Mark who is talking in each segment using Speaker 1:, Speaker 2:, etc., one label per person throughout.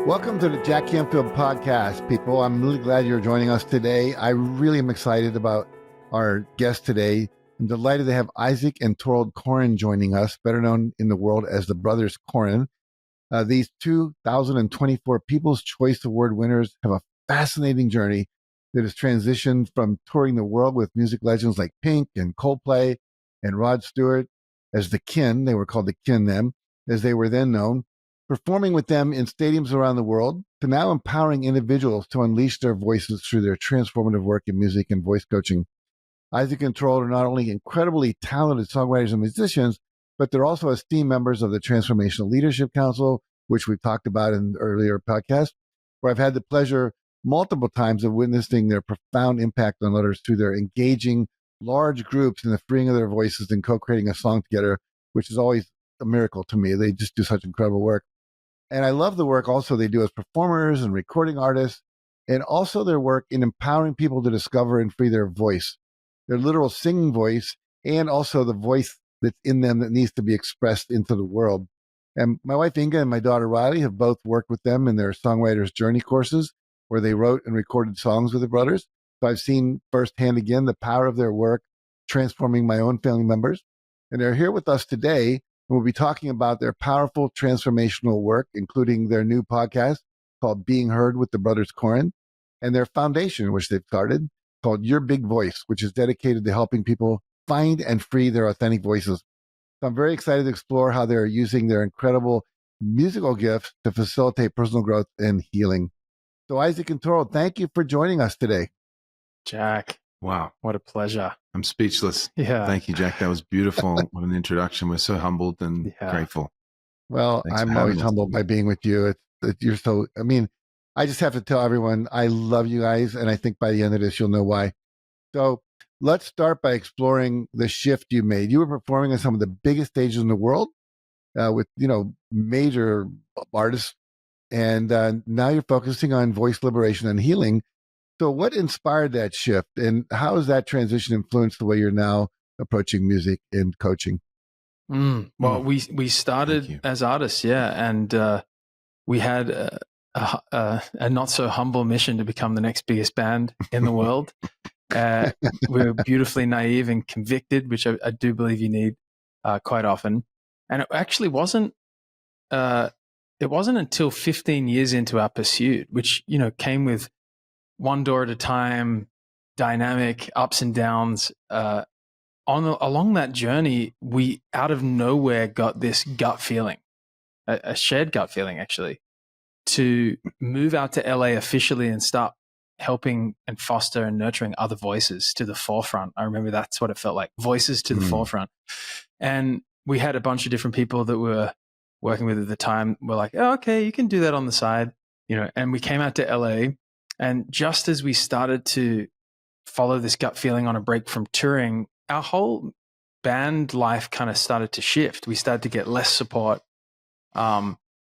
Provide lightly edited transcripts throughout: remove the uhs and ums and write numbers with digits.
Speaker 1: Welcome to the Jack Canfield podcast, people. I'm really glad you're joining us today. I really am excited about our guest today. I'm delighted to have Isaac and Thorald Koren joining us, better known in the world as the Brothers Koren. These 2024 People's Choice Award winners have a fascinating journey that has transitioned from touring the world with music legends like Pink and Coldplay and Rod Stewart as the Kin. They were called the Kin then, as they were then known, performing with them in stadiums around the world, to now empowering individuals to unleash their voices through their transformative work in music and voice coaching. Isaac and Thorald are not only incredibly talented songwriters and musicians, but they're also esteemed members of the Transformational Leadership Council, which we've talked about in earlier podcasts, where I've had the pleasure multiple times of witnessing their profound impact on others through their engaging large groups in the freeing of their voices and co-creating a song together, which is always a miracle to me. They just do such incredible work. And I love the work also they do as performers and recording artists, and also their work in empowering people to discover and free their voice, their literal singing voice, and also the voice that's in them that needs to be expressed into the world. And my wife Inga and my daughter Riley have both worked with them in their Songwriter's Journey courses, where they wrote and recorded songs with the brothers. So I've seen firsthand again the power of their work transforming my own family members. And they're here with us today. We'll be talking about their powerful transformational work, including their new podcast called Being Heard with the Brothers Koren, and their foundation, which they've started, called Your Big Voice, which is dedicated to helping people find and free their authentic voices. So I'm very excited to explore how they're using their incredible musical gifts to facilitate personal growth and healing. So Isaac and Thorald, thank you for joining us today.
Speaker 2: Jack.
Speaker 3: Wow.
Speaker 2: What a pleasure.
Speaker 3: I'm speechless.
Speaker 2: Yeah.
Speaker 3: Thank you, Jack. That was beautiful. What an introduction. We're so humbled and grateful.
Speaker 1: Well,
Speaker 3: Thanks
Speaker 1: I'm always humbled by being with you. You're so, I just have to tell everyone I love you guys. And I think by the end of this, you'll know why. So let's start by exploring the shift you made. You were performing on some of the biggest stages in the world with, major artists. And now you're focusing on voice liberation and healing. So what inspired that shift, and how has that transition influenced the way you're now approaching music and coaching?
Speaker 2: Well, we started as artists, and we had a not so humble mission to become the next biggest band in the world. We were beautifully naive and convicted, which I do believe you need quite often. And it actually wasn't. It wasn't until 15 years into our pursuit, which came with one door at a time, dynamic ups and downs. Along that journey, we out of nowhere got this gut feeling, a shared gut feeling actually, to move out to LA officially and start helping and foster and nurturing other voices to the forefront. I remember that's what it felt like, voices to the forefront. And we had a bunch of different people that we were working with at the time. We're like, oh, okay, you can do that on the side, and we came out to LA. And just as we started to follow this gut feeling on a break from touring, our whole band life kind of started to shift. We started to get less support.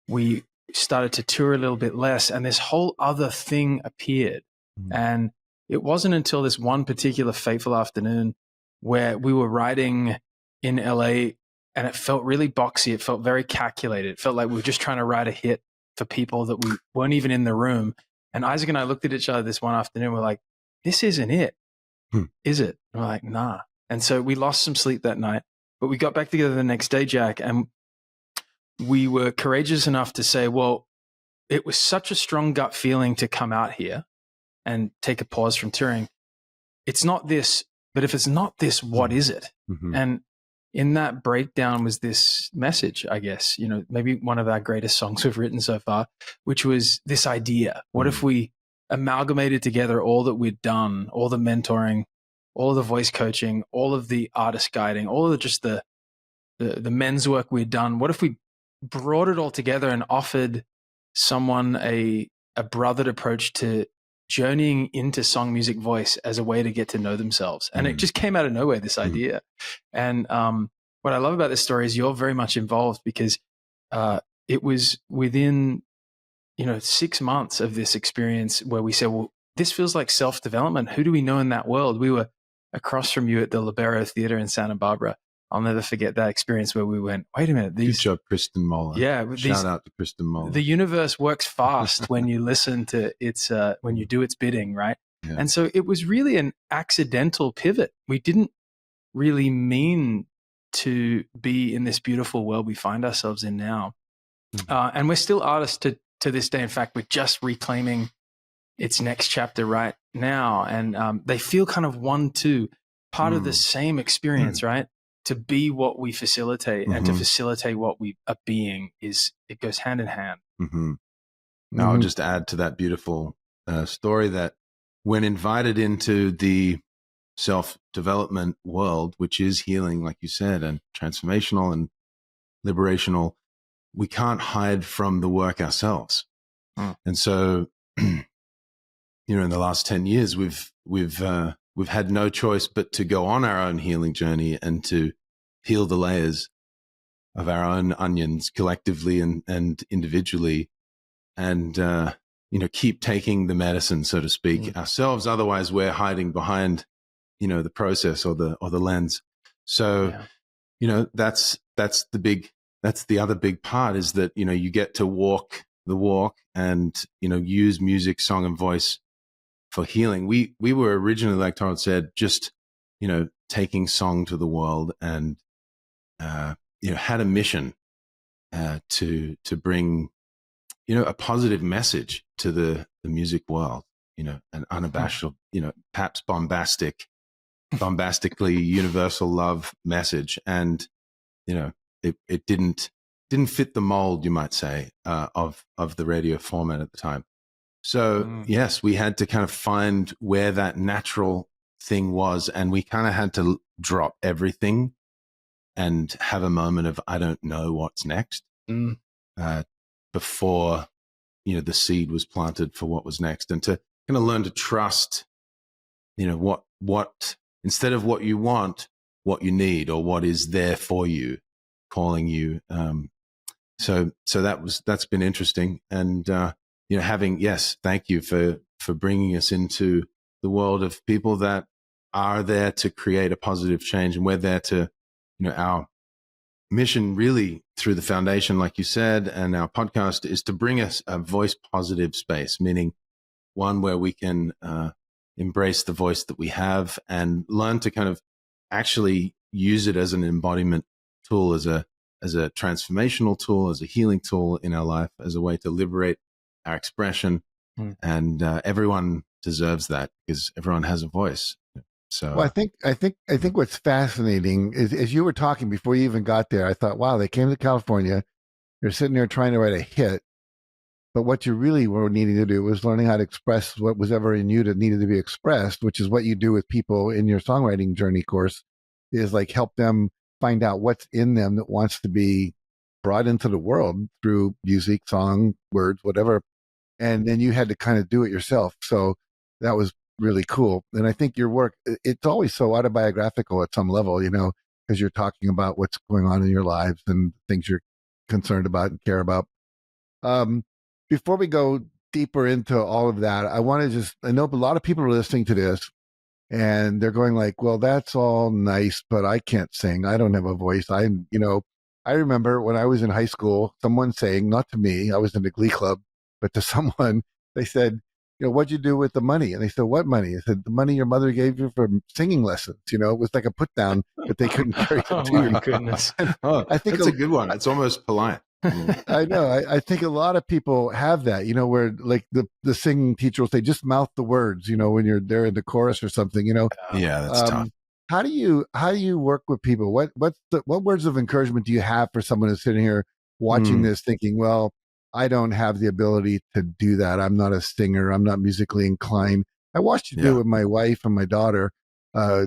Speaker 2: We started to tour a little bit less, and this whole other thing appeared. And it wasn't until this one particular fateful afternoon where we were riding in LA, and it felt really boxy. It felt very calculated. It felt like we were just trying to write a hit for people that we weren't even in the room. And Isaac and I looked at each other this one afternoon. We're like, this isn't it, is it? And we're like, nah. And so we lost some sleep that night, but we got back together the next day, Jack, and we were courageous enough to say, well, it was such a strong gut feeling to come out here and take a pause from touring. It's not this, but if it's not this, what is it? And in that breakdown was this message, I guess, maybe one of our greatest songs we've written so far, which was this idea. What if we amalgamated together all that we'd done, all the mentoring, all of the voice coaching, all of the artist guiding, all of just the men's work we'd done? What if we brought it all together and offered someone a brothered approach to journeying into song, music, voice as a way to get to know themselves? And it just came out of nowhere, this idea. And what I love about this story is you're very much involved, because it was within 6 months of this experience where we said, well, this feels like self-development. Who do we know in that world? We were across from you at the Libero Theater in Santa Barbara I'll never forget that experience where we went, wait a minute.
Speaker 3: Good job, Kristen Moller.
Speaker 2: Yeah.
Speaker 3: Shout out to Kristen Moller.
Speaker 2: The universe works fast when you listen to its, when you do its bidding, right?
Speaker 3: Yeah.
Speaker 2: And so it was really an accidental pivot. We didn't really mean to be in this beautiful world we find ourselves in now. And we're still artists to this day. In fact, we're just reclaiming its next chapter right now. And they feel kind of part of the same experience, right? To be what we facilitate and to facilitate what we are being it goes hand in hand.
Speaker 3: Now I'll just add to that beautiful story that when invited into the self-development world, which is healing, like you said, and transformational and liberational, we can't hide from the work ourselves. And so, in the last 10 years, we've had no choice but to go on our own healing journey and to peel the layers of our own onions collectively and individually, and keep taking the medicine, so to speak, ourselves. Otherwise, we're hiding behind the process or the lens. So that's the other big part, is that you get to walk the walk and use music, song, and voice for healing. We were originally, like Thorald said, just taking song to the world, and had a mission to bring a positive message to the music world, an unabashed, perhaps bombastically universal love message. And it didn't fit the mold, you might say, of the radio format at the time. So yes, we had to kind of find where that natural thing was, and we kind of had to drop everything and have a moment of, I don't know what's next, before the seed was planted for what was next, and to kind of learn to trust what instead of what you want, what you need, or what is there for you, calling you. So that's been interesting. And thank you for bringing us into the world of people that are there to create a positive change. And we're there to, our mission really through the foundation, like you said, and our podcast is to bring us a voice positive space, meaning one where we can embrace the voice that we have and learn to kind of actually use it as an embodiment tool, as a transformational tool, as a healing tool in our life, as a way to liberate our expression. And everyone deserves that, because everyone has a voice. So
Speaker 1: I think what's fascinating is, as you were talking before you even got there, I thought, wow, they came to California, they're sitting there trying to write a hit, but what you really were needing to do was learning how to express what was ever in you that needed to be expressed, which is what you do with people in your songwriting journey course, is like help them find out what's in them that wants to be brought into the world through music, song, words, whatever. And then you had to kind of do it yourself. So that was really cool. And I think your work, it's always so autobiographical at some level, because you're talking about what's going on in your lives and things you're concerned about and care about. Before we go deeper into all of that, I know a lot of people are listening to this and they're going like, well, that's all nice, but I can't sing. I don't have a voice. I remember when I was in high school, someone saying, not to me, I was in the glee club, but to someone, they said, what'd you do with the money? And they said, what money? I said, the money your mother gave you for singing lessons. It was like a put down, but they couldn't carry it to
Speaker 2: Oh
Speaker 1: you.
Speaker 2: my goodness.
Speaker 1: I think
Speaker 3: that's a good one. It's almost polite.
Speaker 1: I know. I think a lot of people have that, where like the singing teacher will say, just mouth the words, when you're there in the chorus or something,
Speaker 3: Yeah, that's tough.
Speaker 1: How do you work with people? What words of encouragement do you have for someone who's sitting here watching this thinking, well, I don't have the ability to do that. I'm not a singer. I'm not musically inclined. I watched you do it with my wife and my daughter.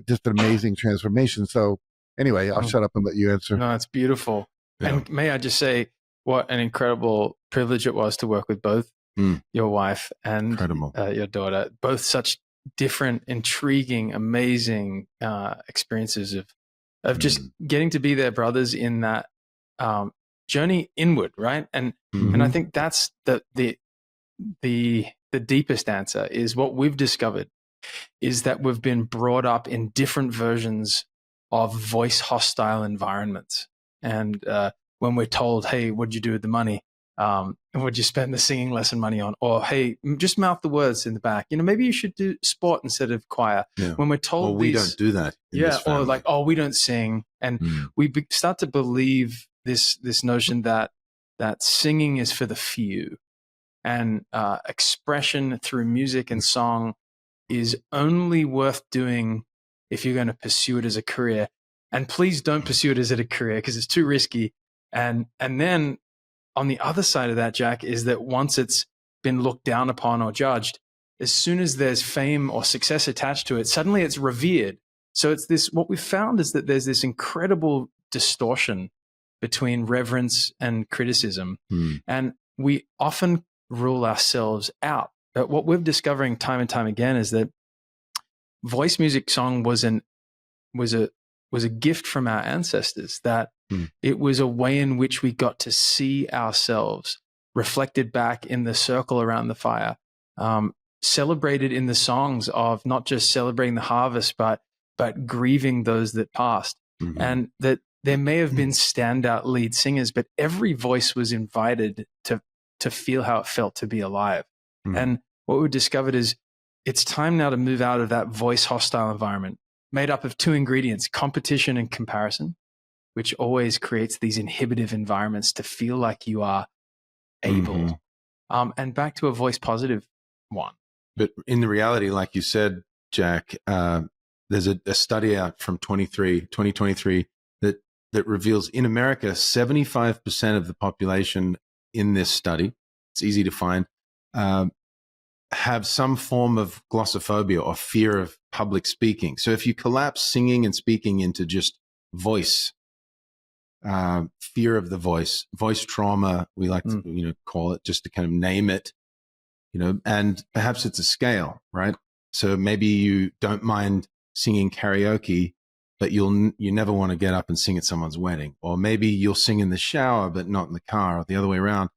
Speaker 1: Just an amazing transformation. So anyway, I'll shut up and let you answer.
Speaker 2: No, it's beautiful. Yeah. And may I just say what an incredible privilege it was to work with both your wife and your daughter. Both such different, intriguing, amazing experiences of just getting to be their brothers in that journey inward, right? And I think that's the deepest answer is what we've discovered is that we've been brought up in different versions of voice hostile environments. And when we're told, hey, what'd you do with the money? What'd you spend the singing lesson money on? Or, hey, just mouth the words in the back. Maybe you should do sport instead of choir.
Speaker 3: Yeah.
Speaker 2: When we're told
Speaker 3: we don't do that in this family.
Speaker 2: Or like, oh, we don't sing. And we start to believe this notion that singing is for the few, and expression through music and song is only worth doing if you're going to pursue it as a career. And please don't pursue it as a career because it's too risky. And then on the other side of that, Jack, is that once it's been looked down upon or judged, as soon as there's fame or success attached to it, suddenly it's revered. So it's this, what we've found is that there's this incredible distortion between reverence and criticism. And we often rule ourselves out. But what we're discovering time and time again is that voice music song was a gift from our ancestors, that it was a way in which we got to see ourselves reflected back in the circle around the fire, celebrated in the songs of not just celebrating the harvest, but grieving those that passed. And that there may have been standout lead singers, but every voice was invited to feel how it felt to be alive. And what we discovered is it's time now to move out of that voice hostile environment made up of two ingredients, competition and comparison, which always creates these inhibitive environments to feel like you are able, and back to a voice positive one.
Speaker 3: But in the reality, like you said, Jack, there's a study out from 2023 that reveals in America, 75% of the population in this study, it's easy to find, have some form of glossophobia or fear of public speaking. So if you collapse singing and speaking into just voice, fear of the voice trauma, we like to call it, just to kind of name it, and perhaps it's a scale, right? So maybe you don't mind singing karaoke, but you never want to get up and sing at someone's wedding. Or maybe you'll sing in the shower, but not in the car, or the other way around.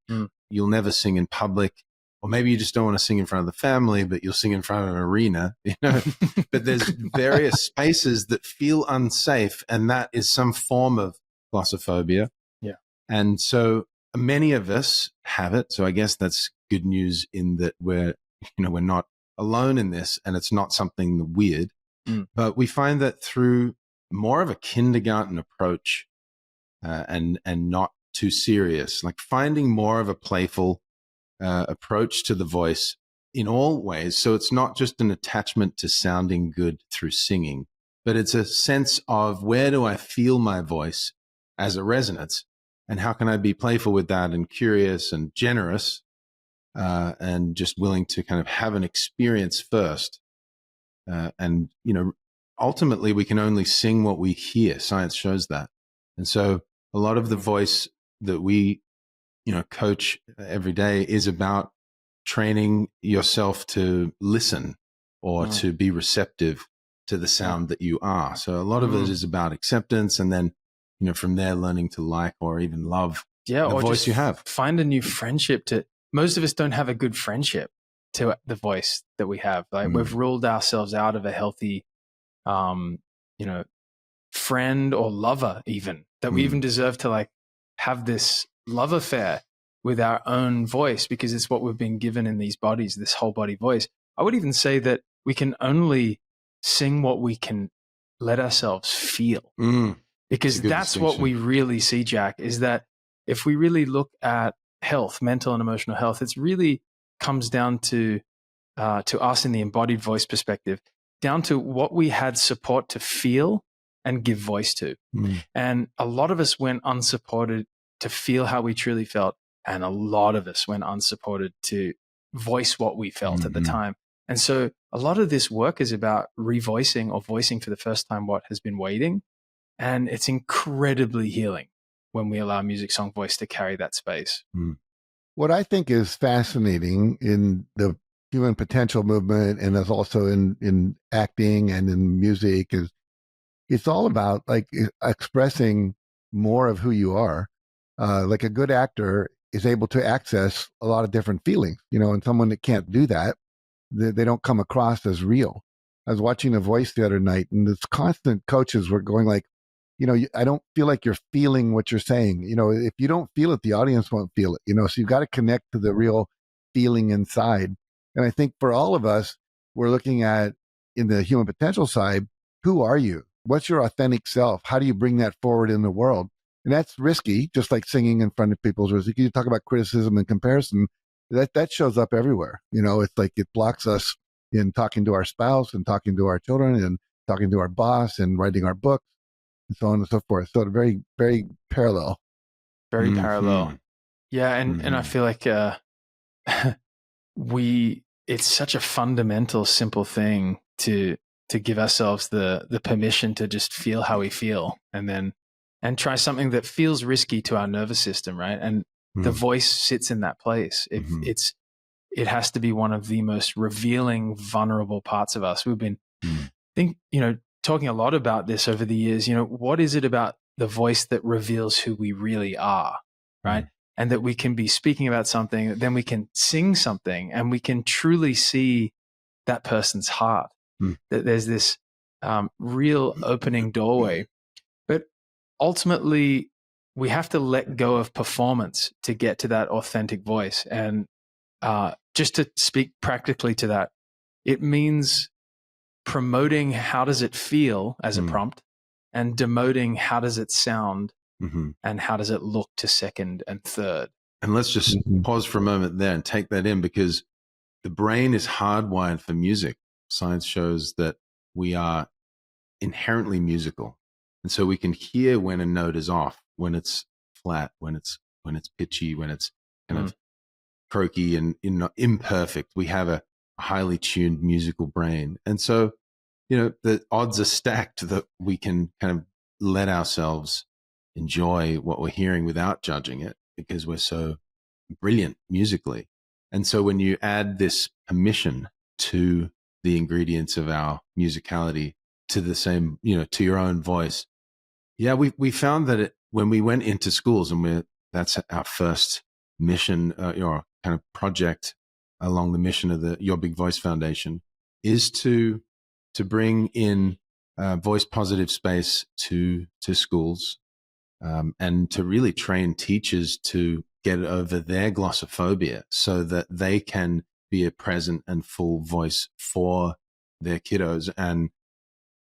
Speaker 3: You'll never sing in public. Or maybe you just don't want to sing in front of the family, but you'll sing in front of an arena, But there's various spaces that feel unsafe, and that is some form of glossophobia.
Speaker 2: Yeah.
Speaker 3: And so many of us have it. So I guess that's good news in that we're not alone in this, and it's not something weird. But we find that through more of a kindergarten approach, and not too serious, like finding more of a playful approach to the voice in all ways. So it's not just an attachment to sounding good through singing, but it's a sense of where do I feel my voice as a resonance, and how can I be playful with that and curious and generous, and just willing to kind of have an experience first. And ultimately we can only sing what we hear. Science shows that. And so a lot of the voice that we coach every day is about training yourself to listen or to be receptive to the sound that you are. So a lot of it is about acceptance, and then, from there learning to like or even love the voice you have.
Speaker 2: Find a new friendship most of us don't have a good friendship to the voice that we have. Like we've ruled ourselves out of a healthy, friend or lover, even that we even deserve to have this love affair with our own voice, because it's what we've been given in these bodies, this whole body voice. I would even say that we can only sing what we can let ourselves feel, because that's what we really see, Jack, is that if we really look at health, mental and emotional health, it's really comes down to us in the embodied voice perspective, down to what we had support to feel and give voice to. And a lot of us went unsupported to feel how we truly felt. And a lot of us went unsupported to voice what we felt at the time. And so a lot of this work is about revoicing or voicing for the first time what has been waiting. And it's incredibly healing when we allow music song voice to carry that space.
Speaker 1: What I think is fascinating in the human potential movement, and is also in acting and in music, is it's all about expressing more of who you are. Like a good actor is able to access a lot of different feelings, and someone that can't do that, they don't come across as real. I was watching The Voice the other night, and this constant coaches were going like, I don't feel like you're feeling what you're saying. If you don't feel it, the audience won't feel it. So you've got to connect to the real feeling inside. And I think for all of us, we're looking at in the human potential side, who are you? What's your authentic self? How do you bring that forward in the world? And that's risky, just like singing in front of people's. You talk about criticism and comparison. That shows up everywhere. It's like it blocks us in talking to our spouse and talking to our children and talking to our boss and writing our books and so on and so forth. So very, very parallel.
Speaker 2: Very parallel. Yeah. And I feel like it's such a fundamental, simple thing to give ourselves the permission to just feel how we feel and try something that feels risky to our nervous system, right? And the voice sits in that place. It has to be one of the most revealing, vulnerable parts of us. We've been, talking a lot about this over the years. What is it about the voice that reveals who we really are, right? And that we can be speaking about something, then we can sing something, and we can truly see that person's heart. That there's this real opening doorway. But ultimately, we have to let go of performance to get to that authentic voice. And just to speak practically to that, it means promoting how does it feel as a prompt and demoting how does it sound and how does it look to second and third.
Speaker 3: And let's just pause for a moment there and take that in, because the brain is hardwired for music. Science shows that we are inherently musical. And so we can hear when a note is off, when it's flat, when it's pitchy, when it's kind of croaky and imperfect. We have a highly tuned musical brain. And so, the odds are stacked that we can kind of let ourselves enjoy what we're hearing without judging it, because we're so brilliant musically. And so when you add this permission to the ingredients of our musicality, to the same, to your own voice. Yeah, we found that when we went into schools, and that's our first mission, or kind of project along the mission of the Your Big Voice Foundation, is to bring in voice positive space to schools, and to really train teachers to get over their glossophobia so that they can be a present and full voice for their kiddos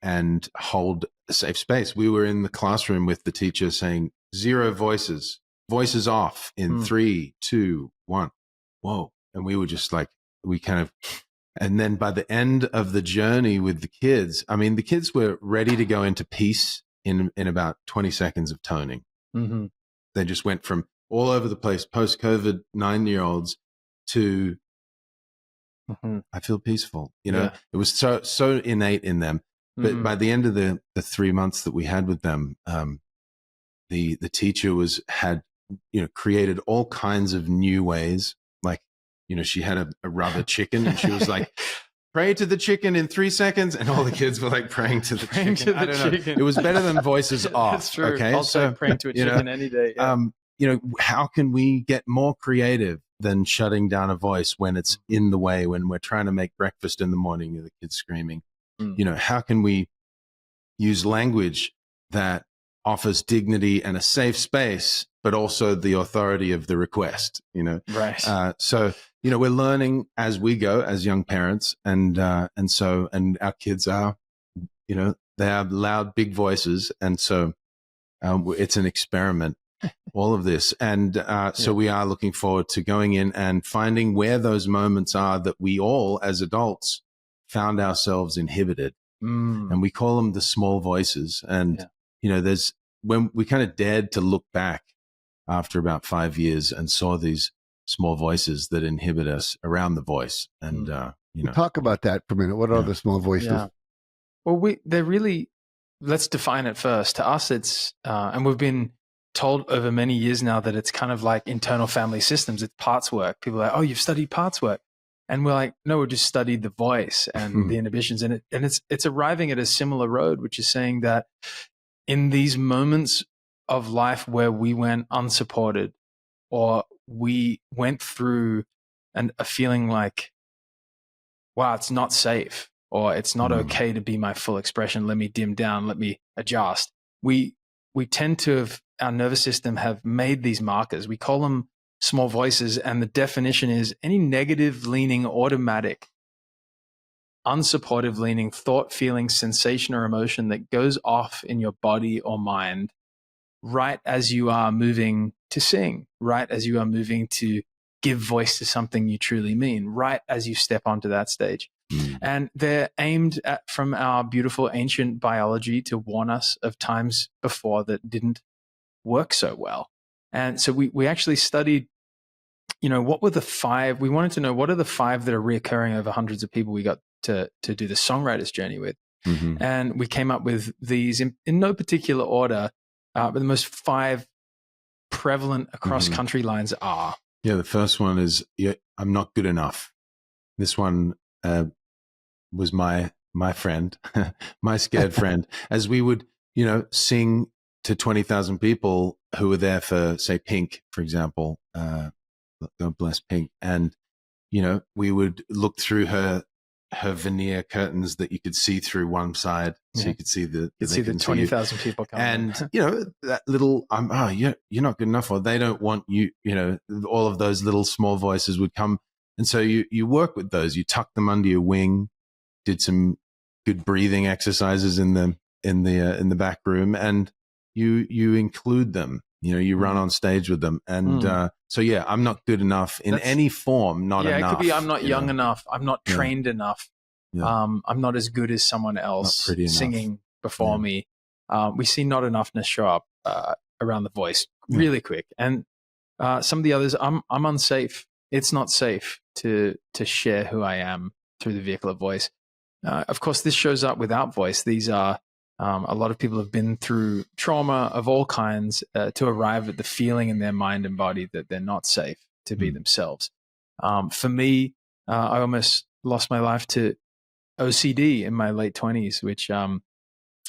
Speaker 3: and hold a safe space. We were in the classroom with the teacher saying 0 voices off in 3, 2, 1. Whoa. And we were just like, and then by the end of the journey with the kids, the kids were ready to go into peace in about 20 seconds of toning. They just went from all over the place, post-COVID 9-year-olds to, I feel peaceful. It was so innate in them. But by the end of the 3 months that we had with them, the teacher had created all kinds of new ways. Like, she had a rubber chicken, and she was like, pray to the chicken in 3 seconds. And all the kids were like praying to the chicken. I don't know. It was better than voices off.
Speaker 2: That's true.
Speaker 3: Okay.
Speaker 2: Also praying to a chicken any day. Yeah.
Speaker 3: How can we get more creative than shutting down a voice when it's in the way, when we're trying to make breakfast in the morning and the kids screaming? How can we use language that offers dignity and a safe space, but also the authority of the request,
Speaker 2: Right.
Speaker 3: So, we're learning as we go as young parents, and our kids are, they have loud, big voices. And so it's an experiment, all of this. And so we are looking forward to going in and finding where those moments are that we all as adults found ourselves inhibited. And we call them the small voices. And, there's when we kind of dared to look back after about 5 years and saw these small voices that inhibit us around the voice. And,
Speaker 1: talk about that for a minute. What are the small voices?
Speaker 2: Yeah. Well, they're really, let's define it first. To us, it's, and we've been told over many years now that it's kind of like internal family systems. It's parts work. People are like, oh, you've studied parts work. And we're like, no, we just studied the voice and the inhibitions in it. And it's arriving at a similar road, which is saying that in these moments of life where we went unsupported, or we went through a feeling like, wow, it's not safe, or it's not okay to be my full expression. Let me dim down. Let me adjust. We tend to have, our nervous system have made these markers. We call them small voices. And the definition is any negative leaning, automatic, unsupportive leaning thought, feeling, sensation, or emotion that goes off in your body or mind right as you are moving to sing, right as you are moving to give voice to something you truly mean, right as you step onto that stage. And they're aimed at, from our beautiful ancient biology, to warn us of times before that didn't work so well. And so we actually studied, what were the 5? We wanted to know, what are the 5 that are reoccurring over hundreds of people we got to do the songwriter's journey with. And we came up with these in no particular order, but the most 5 prevalent across country lines are.
Speaker 3: Yeah, the first one is, I'm not good enough. This one was my friend, my scared friend, as we would, sing to 20,000 people who were there for, say, Pink, for example, God bless Pink. And, we would look through her veneer curtains that you could see through one side, so you could see the
Speaker 2: 20,000 people coming.
Speaker 3: And that little you're not good enough, or they don't want you. All of those little small voices would come, and so you work with those. You tuck them under your wing, did some good breathing exercises in the back room, and you include them. You run on stage with them, and so I'm not good enough in any form. Not enough.
Speaker 2: It could be I'm not young enough. I'm not trained enough. I'm not as good as someone else singing before me. We see not enoughness show up around the voice really quick, and some of the others, I'm unsafe. It's not safe to share who I am through the vehicle of voice. Of course, this shows up without voice. These are a lot of people have been through trauma of all kinds to arrive at the feeling in their mind and body that they're not safe to be themselves. For me, I almost lost my life to OCD in my late 20s, which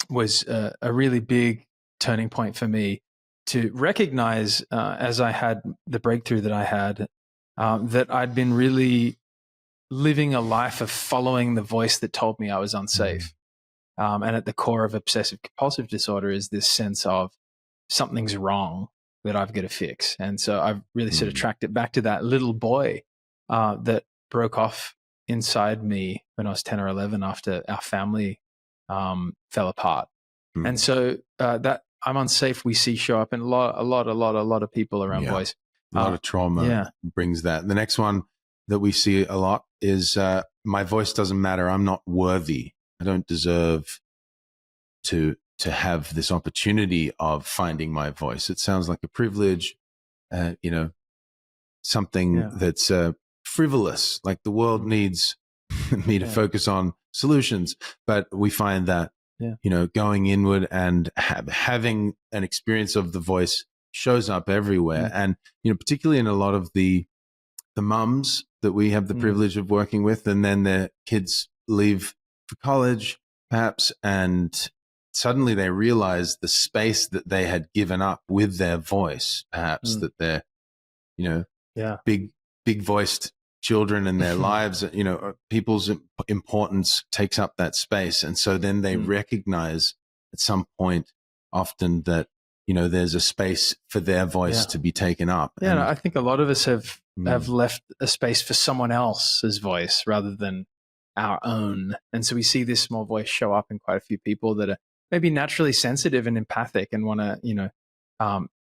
Speaker 2: was a really big turning point for me to recognize, as I had the breakthrough that I had, that I'd been really living a life of following the voice that told me I was unsafe. And at the core of obsessive compulsive disorder is this sense of something's wrong that I've got to fix. And so I've really sort of tracked it back to that little boy that broke off inside me when I was 10 or 11 after our family fell apart. And so that I'm unsafe, we see show up in a lot of people around voice.
Speaker 3: A lot of trauma brings that. The next one that we see a lot is my voice doesn't matter. I'm not worthy. I don't deserve to have this opportunity of finding my voice. It sounds like a privilege, something that's frivolous. Like the world needs me to focus on solutions, but we find that going inward and having an experience of the voice shows up everywhere, and particularly in a lot of the mums that we have the privilege of working with, and then their kids leave for college, perhaps, and suddenly they realize the space that they had given up with their voice, perhaps that they're, big voiced children in their lives, people's importance takes up that space. And so then they recognize at some point often that, there's a space for their voice to be taken up.
Speaker 2: Yeah, and I think a lot of us have left a space for someone else's voice rather than our own. And so we see this small voice show up in quite a few people that are maybe naturally sensitive and empathic and want to,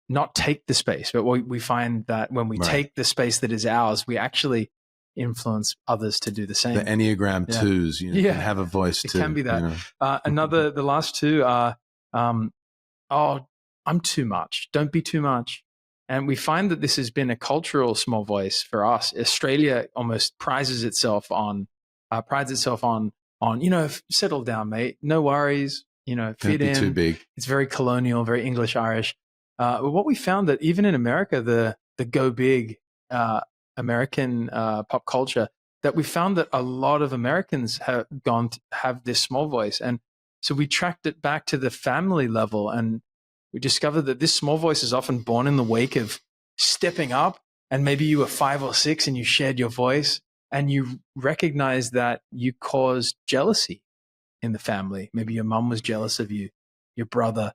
Speaker 2: not take the space. But we find that when we take the space that is ours, we actually influence others to do the same.
Speaker 3: The Enneagram 2s, can have a voice too.
Speaker 2: It can be that. The last 2 are, I'm too much. Don't be too much. And we find that this has been a cultural small voice for us. Australia almost prides itself on, settle down, mate. No worries. Fit
Speaker 3: Don't be
Speaker 2: in.
Speaker 3: Too big.
Speaker 2: It's very colonial, very English, Irish. What we found that even in America, the go big American pop culture, that we found that a lot of Americans have gone to have this small voice. And so we tracked it back to the family level, and we discovered that this small voice is often born in the wake of stepping up. And maybe you were 5 or 6 and you shared your voice, and you recognize that you caused jealousy in the family. Maybe your mom was jealous of you, your brother,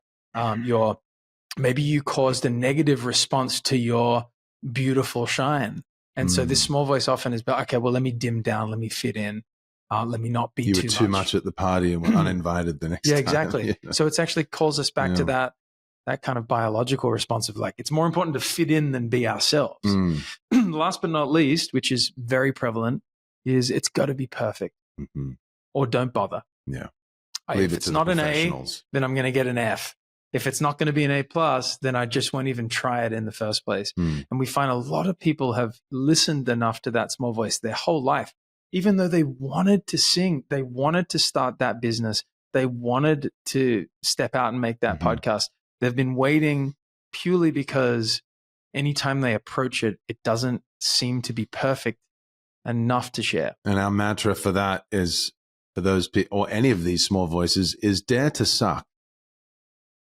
Speaker 2: maybe you caused a negative response to your beautiful shine. And so this small voice often is about, okay, well, let me dim down, let me fit in, let me not be
Speaker 3: too much at the party and were uninvited the next time.
Speaker 2: Yeah, exactly. Yeah. So it's actually calls us back to that kind of biological response of like, it's more important to fit in than be ourselves. Last but not least, which is very prevalent, is it's got to be perfect or don't bother.
Speaker 3: Yeah.
Speaker 2: If it's not an A, then I'm going to get an F. If it's not going to be an A+, then I just won't even try it in the first place. And we find a lot of people have listened enough to that small voice their whole life, even though they wanted to sing, they wanted to start that business, they wanted to step out and make that podcast. They've been waiting purely because anytime they approach it, it doesn't seem to be perfect enough to share.
Speaker 3: And our mantra for that is, for those people or any of these small voices, is dare to suck.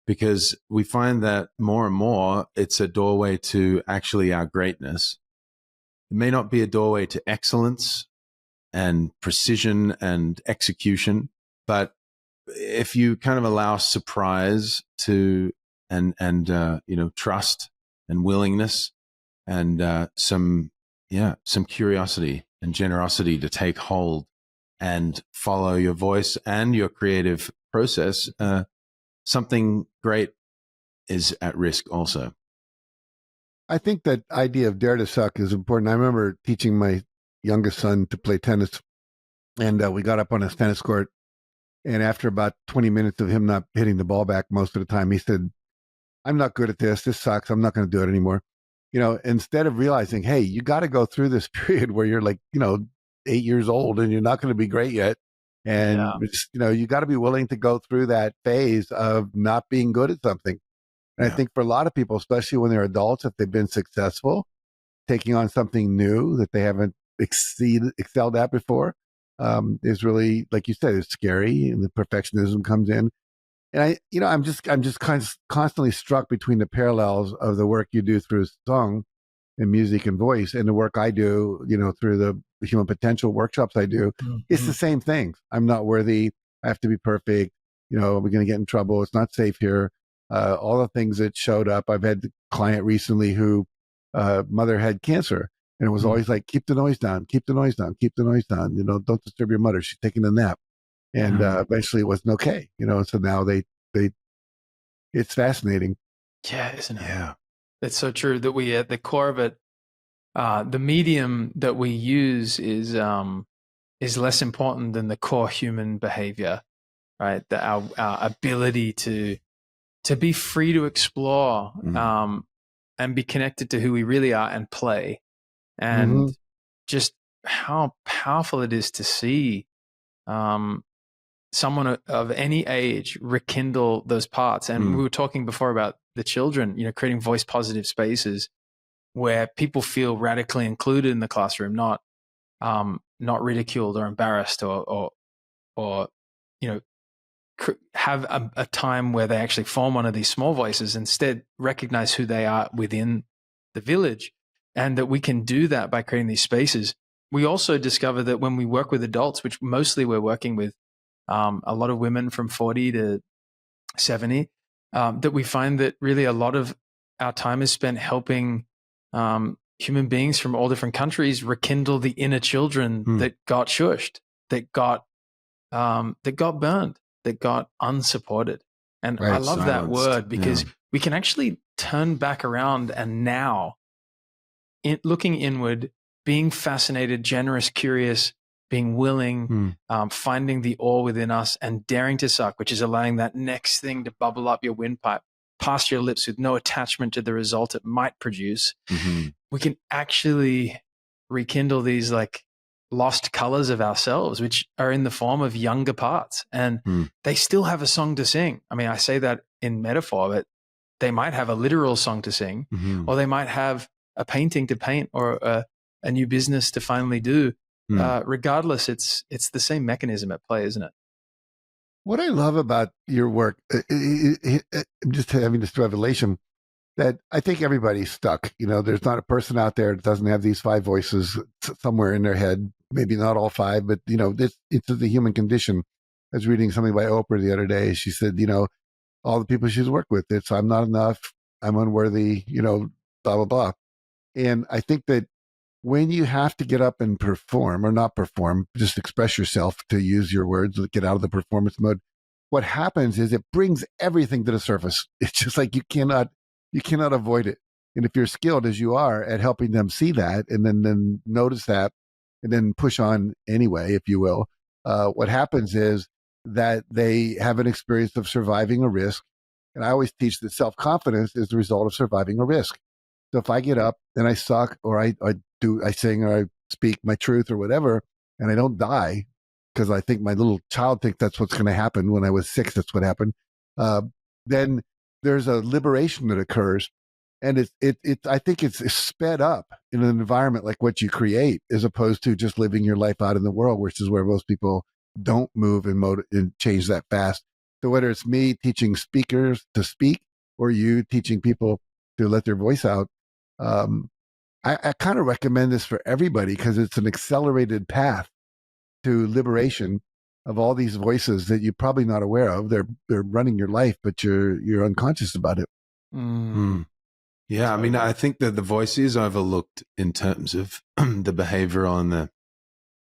Speaker 3: Because we find that more and more it's a doorway to actually our greatness. It may not be a doorway to excellence and precision and execution, but if you kind of allow surprise to and trust and willingness and some curiosity and generosity to take hold and follow your voice and your creative process, something great is at risk also.
Speaker 1: I think that idea of dare to suck is important. I remember teaching my youngest son to play tennis, and we got up on his tennis court, and after about 20 minutes of him not hitting the ball back most of the time, he said, I'm not good at this. This sucks. I'm not going to do it anymore. Instead of realizing, hey, you got to go through this period where you're like, 8 years old and you're not going to be great yet. And, you got to be willing to go through that phase of not being good at something. And I think for a lot of people, especially when they're adults, if they've been successful, taking on something new that they haven't excelled at before is really, like you said, it's scary, and the perfectionism comes in. And I'm just constantly struck between the parallels of the work you do through song and music and voice and the work I do, through the human potential workshops I do. It's the same things. I'm not worthy. I have to be perfect. We're going to get in trouble. It's not safe here. All the things that showed up. I've had a client recently who mother had cancer, and it was always like, keep the noise down, keep the noise down, keep the noise down. Don't disturb your mother. She's taking a nap. And eventually it wasn't okay. So now they it's fascinating.
Speaker 2: Yeah, isn't it?
Speaker 3: Yeah.
Speaker 2: It's so true that we, at the core of it, the medium that we use is less important than the core human behavior, right? Our ability to be free to explore and be connected to who we really are and play, and just how powerful it is to see someone of any age rekindle those parts. And we were talking before about the children, creating voice positive spaces where people feel radically included in the classroom, not ridiculed or embarrassed or have a time where they actually form one of these small voices, instead recognize who they are within the village, and that we can do that by creating these spaces. We also discover that when we work with adults, which mostly we're working with a lot of women from 40 to 70, that we find that really a lot of our time is spent helping human beings from all different countries rekindle the inner children that got shushed, that got burned, that got unsupported. And I love that word, because we can actually turn back around and now, looking inward, being fascinated, generous, curious, being willing, finding the awe within us, and daring to suck, which is allowing that next thing to bubble up your windpipe past your lips with no attachment to the result it might produce. We can actually rekindle these like lost colors of ourselves, which are in the form of younger parts, and they still have a song to sing. I mean, I say that in metaphor, but they might have a literal song to sing, or they might have a painting to paint, or a new business to finally do. Regardless, it's the same mechanism at play, isn't it?
Speaker 1: What I love about your work, I'm just having this revelation that I think everybody's stuck. There's not a person out there that doesn't have these 5 voices somewhere in their head, maybe not all five, but it's the human condition. I was reading something by Oprah the other day. She said, all the people she's worked with, it's I'm not enough, I'm unworthy, blah, blah, blah. And I think that when you have to get up and perform or not perform, just express yourself, to use your words, get out of the performance mode, what happens is it brings everything to the surface. It's just like you cannot avoid it. And if you're skilled as you are at helping them see that and then notice that and then push on anyway, if you will, what happens is that they have an experience of surviving a risk. And I always teach that self-confidence is the result of surviving a risk. So if I get up and I suck, or I sing or I speak my truth or whatever, and I don't die, because I think my little child thinks that's what's going to happen. When I was 6, that's what happened. Then there's a liberation that occurs. And I think it's sped up in an environment like what you create, as opposed to just living your life out in the world, which is where most people don't move and change that fast. So whether it's me teaching speakers to speak or you teaching people to let their voice out, I kind of recommend this for everybody, because it's an accelerated path to liberation of all these voices that you're probably not aware of. They're running your life, but you're unconscious about it.
Speaker 3: Yeah, I mean, I think that the voice is overlooked in terms of the behavioral and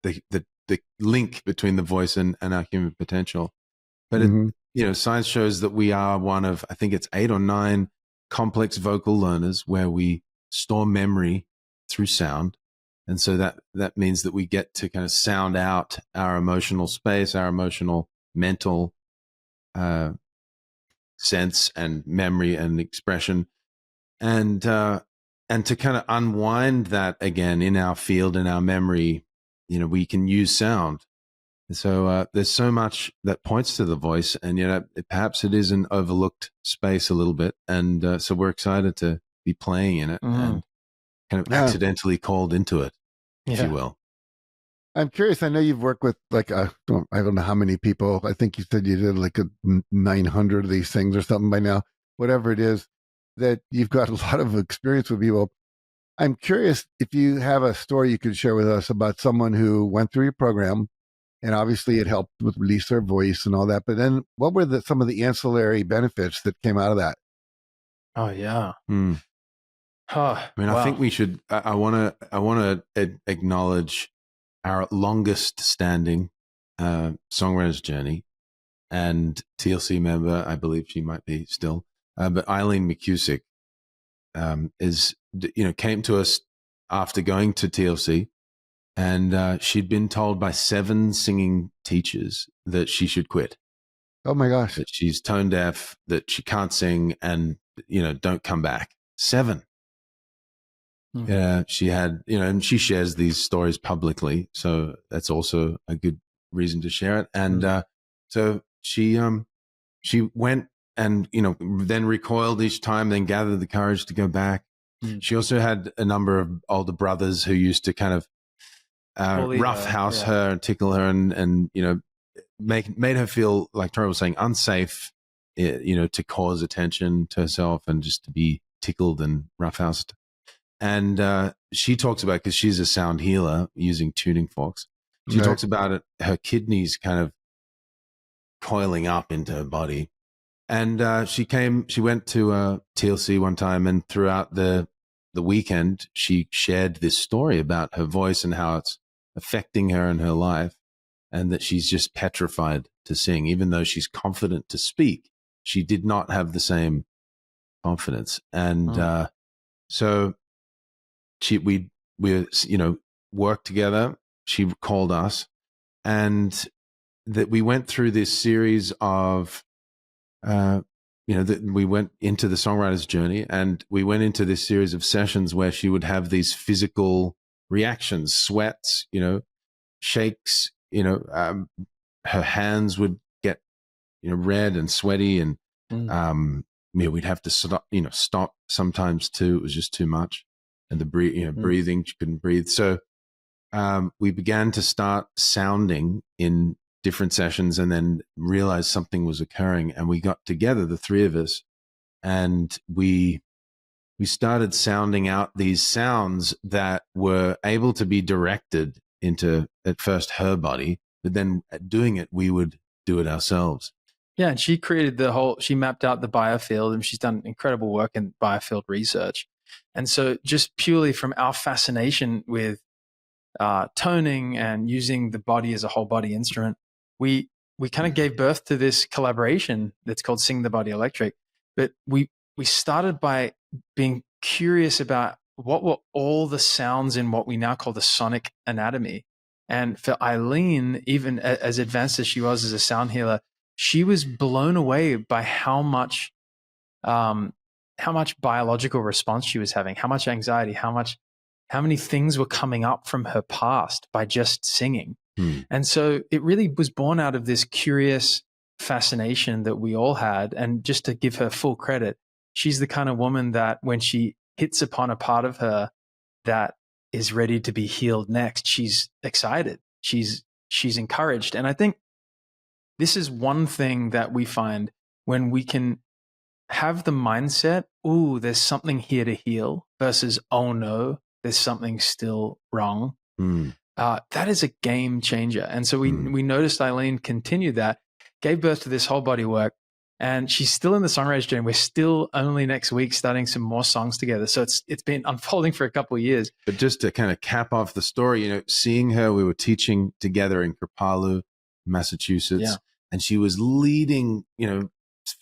Speaker 3: the link between the voice and our human potential. But science shows that we are one of, I think it's 8 or 9 complex vocal learners, where we store memory through sound. And so that means that we get to kind of sound out our emotional space, our emotional, mental sense and memory and expression. And to kind of unwind that again in our field, in our memory, we can use sound. And so there's so much that points to the voice, and perhaps it is an overlooked space a little bit. And so we're excited to be playing in it and kind of accidentally called into it, if you will.
Speaker 1: I'm curious. I know you've worked with I don't know how many people. I think you said you did like 900 of these things or something by now, whatever it is, that you've got a lot of experience with people. I'm curious if you have a story you could share with us about someone who went through your program, and obviously it helped with release their voice and all that. But then what were some of the ancillary benefits that came out of that?
Speaker 2: Oh, yeah.
Speaker 3: I mean, wow. I think we should, I want to acknowledge our longest standing songwriter's journey and TLC member, I believe she might be still, but Eileen McCusick came to us after going to TLC, and she'd been told by 7 singing teachers that she should quit.
Speaker 1: Oh my gosh.
Speaker 3: That she's tone deaf, that she can't sing, and, don't come back. 7. Yeah, she had, and she shares these stories publicly, so that's also a good reason to share it. And so she went and then recoiled each time, then gathered the courage to go back. She also had a number of older brothers who used to kind of roughhouse her and tickle her, and made her feel, like Tori was saying, unsafe, to cause attention to herself and just to be tickled and roughhoused. And she talks about, because she's a sound healer using tuning forks, she talks about it, her kidneys kind of coiling up into her body. And she went to TLC one time, and throughout the weekend, she shared this story about her voice and how it's affecting her in her life, and that she's just petrified to sing. Even though she's confident to speak, she did not have the same confidence. And so we worked together. She called us, and that we went through this series of, that we went into the songwriter's journey, and we went into this series of sessions where she would have these physical reactions, sweats, shakes, her hands would get, red and sweaty, and we'd have to stop sometimes too. It was just too much. And the breathing, she couldn't breathe. So we began to start sounding in different sessions, and then realized something was occurring. And we got together, the 3 of us, and we started sounding out these sounds that were able to be directed into at first her body, but then doing it, we would do it ourselves.
Speaker 2: Yeah, and she created she mapped out the biofield, and she's done incredible work in biofield research. And so just purely from our fascination with toning and using the body as a whole body instrument, we kind of gave birth to this collaboration that's called Sing the Body Electric. But we started by being curious about what were all the sounds in what we now call the sonic anatomy. And for Eileen, even as advanced as she was as a sound healer, she was blown away by how much biological response she was having, how much anxiety, how many things were coming up from her past by just singing. And so it really was born out of this curious fascination that we all had. And just to give her full credit, she's the kind of woman that when she hits upon a part of her that is ready to be healed next, she's excited. She's encouraged. And I think this is one thing that we find when we can have the mindset, ooh, there's something here to heal, versus, oh no, there's something still wrong. That is a game changer. And so we noticed Eileen continued that, gave birth to this whole body work, and she's still in the songwriter's journey. We're still only next week starting some more songs together. So it's been unfolding for a couple of years.
Speaker 3: But just to kind of cap off the story, seeing her, we were teaching together in Kripalu, Massachusetts, and she was leading,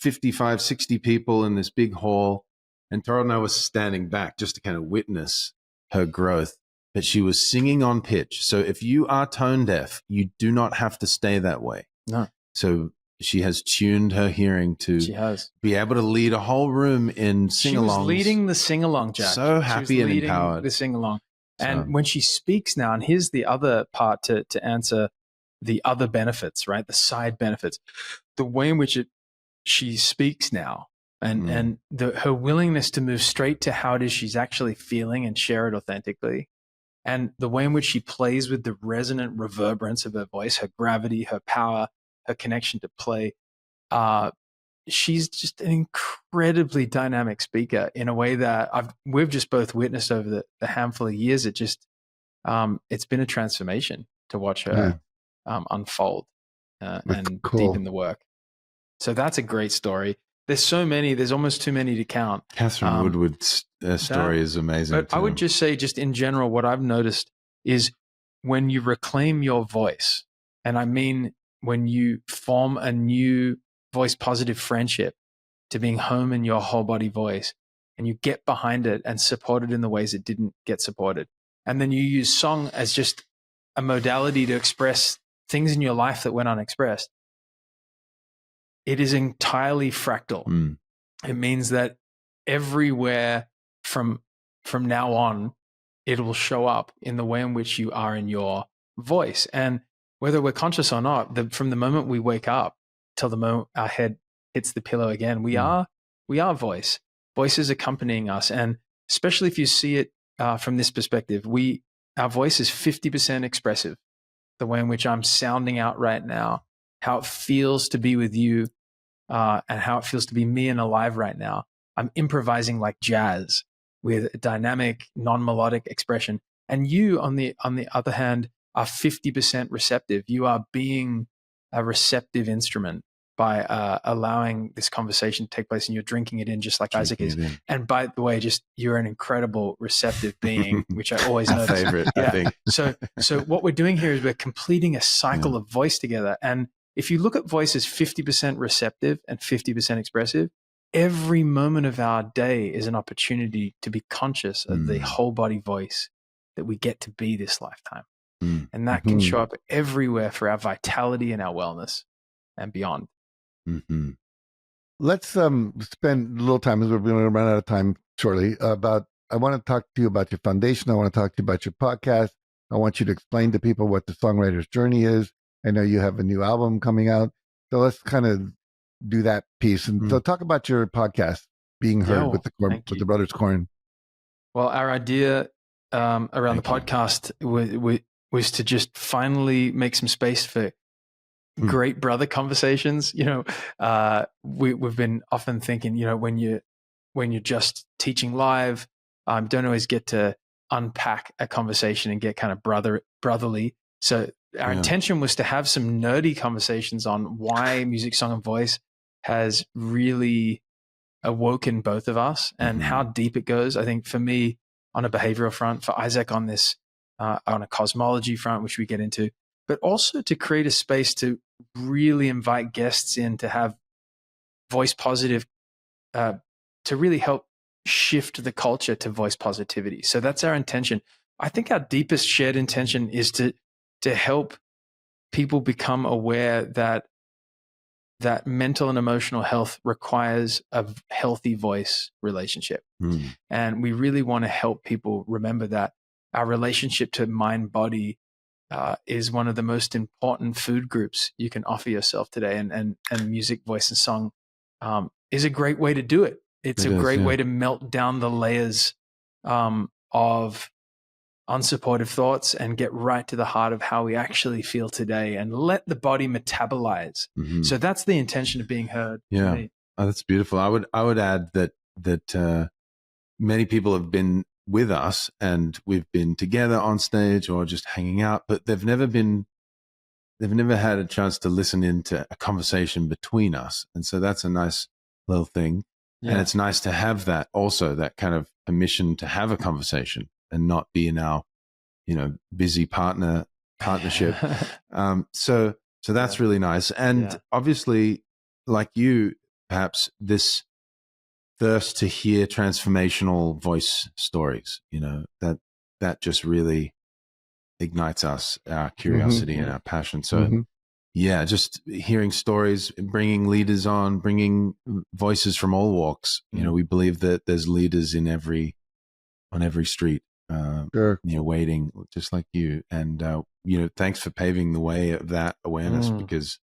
Speaker 3: 55, 60 people in this big hall. And Thorald and I was standing back just to kind of witness her growth. But she was singing on pitch. So if you are tone deaf, you do not have to stay that way.
Speaker 2: No.
Speaker 3: So she has tuned her hearing to be able to lead a whole room in sing-alongs.
Speaker 2: She was leading the sing-along, Jack.
Speaker 3: So happy and empowered.
Speaker 2: The sing-along. And when she speaks now, and here's the other part to answer the other benefits, right? The side benefits. The way in which she speaks now, and her willingness to move straight to how it is she's actually feeling and share it authentically. And the way in which she plays with the resonant reverberance of her voice, her gravity, her power, her connection to play. She's just an incredibly dynamic speaker in a way that we've just both witnessed over the handful of years. It's been a transformation to watch her unfold and deepen the work. So that's a great story. There's so many. There's almost too many to count.
Speaker 3: Catherine Woodward's story is amazing.
Speaker 2: But I would just say, just in general, what I've noticed is when you reclaim your voice, and I mean when you form a new voice-positive friendship to being home in your whole body voice, and you get behind it and support it in the ways it didn't get supported, and then you use song as just a modality to express things in your life that went unexpressed, it is entirely fractal. It means that everywhere from now on, it will show up in the way in which you are in your voice. And whether we're conscious or not, from the moment we wake up till the moment our head hits the pillow again, we are voice. Voice is accompanying us. And especially if you see it from this perspective, our voice is 50% expressive. The way in which I'm sounding out right now, how it feels to be with you, and how it feels to be me and alive right now. I'm improvising like jazz with a dynamic, non-melodic expression. And you, on the other hand, are 50% receptive. You are being a receptive instrument by allowing this conversation to take place, and you're drinking it in just like Isaac is. And by the way, you're an incredible receptive being, which I always notice.
Speaker 3: Favorite, I think.
Speaker 2: So what we're doing here is we're completing a cycle of voice together. And if you look at voice as 50% receptive and 50% expressive, every moment of our day is an opportunity to be conscious of the whole body voice that we get to be this lifetime. And that can show up everywhere for our vitality and our wellness and beyond.
Speaker 1: Let's spend a little time, as we're going to run out of time shortly, I want to talk to you about your foundation. I want to talk to you about your podcast. I want you to explain to people what the songwriter's journey is. I know you have a new album coming out. So let's kind of do that piece. And so talk about your podcast, Being Heard with the Brothers Koren.
Speaker 2: Well, our idea around the podcast was to just finally make some space for great brother conversations. We've been often thinking, when you're just teaching live, don't always get to unpack a conversation and get kind of brotherly. So our intention was to have some nerdy conversations on why music, song, and voice has really awoken both of us and how deep it goes. I think for me on a behavioral front, for Isaac on this, on a cosmology front, which we get into, but also to create a space to really invite guests in to have voice positive, to really help shift the culture to voice positivity. So that's our intention. I think our deepest shared intention is to help people become aware that mental and emotional health requires a healthy voice relationship. And we really want to help people remember that our relationship to mind body is one of the most important food groups you can offer yourself today. And music, voice, and song is a great way to do it. It's a great way to melt down the layers of unsupportive thoughts and get right to the heart of how we actually feel today and let the body metabolize. So that's the intention of being heard.
Speaker 3: Yeah. Oh, that's beautiful. I would add that many people have been with us and we've been together on stage or just hanging out, but they've never had a chance to listen into a conversation between us. And so that's a nice little thing. Yeah. And it's nice to have that also, that kind of permission to have a conversation and not be in our, busy partnership. So that's really nice. And obviously, like you, perhaps this thirst to hear transformational voice stories, that just really ignites our curiosity and our passion. So just hearing stories, bringing leaders on, bringing voices from all walks. We believe that there's leaders on every street, waiting just like you. And, thanks for paving the way of that awareness because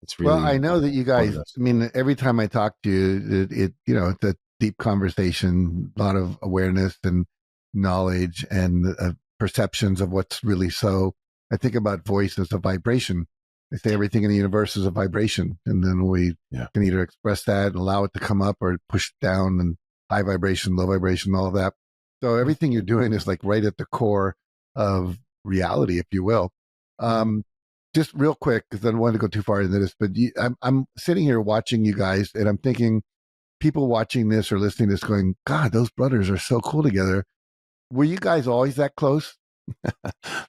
Speaker 3: it's really,
Speaker 1: well, I know that you guys, I mean, every time I talk to you, it's a deep conversation, a lot of awareness and knowledge and perceptions of what's really so. I think about voice as a vibration. They say everything in the universe is a vibration, and then we can either express that and allow it to come up or push it down, and high vibration, low vibration, all of that. So everything you're doing is like right at the core of reality, if you will. Just real quick, because I don't want to go too far into this, but I'm sitting here watching you guys, and I'm thinking people watching this or listening to this going, God, those brothers are so cool together. Were you guys always that close?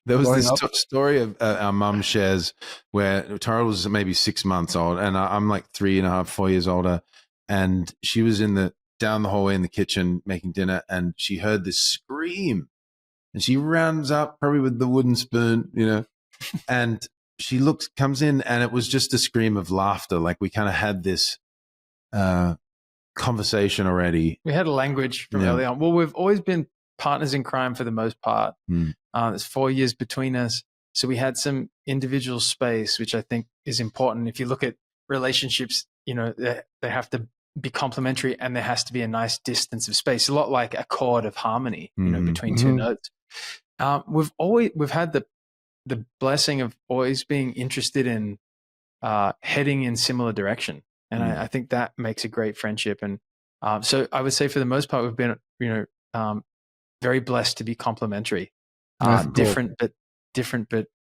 Speaker 3: There was this story of our mum shares where Tara was maybe 6 months old and I'm like 3.5, 4 years older. And she was down the hallway in the kitchen making dinner and she heard this scream and she rounds up probably with the wooden spoon, and she comes in and it was just a scream of laughter. Like we kind of had this conversation already.
Speaker 2: We had a language from early on. Well, we've always been partners in crime for the most part. There's 4 years between us. So we had some individual space, which I think is important. If you look at relationships, they have to be complementary and there has to be a nice distance of space, a lot like a chord of harmony, between two notes. We've had the blessing of always being interested in heading in similar direction. And I think that makes a great friendship. And so I would say for the most part, we've been, very blessed to be complementary. Different, but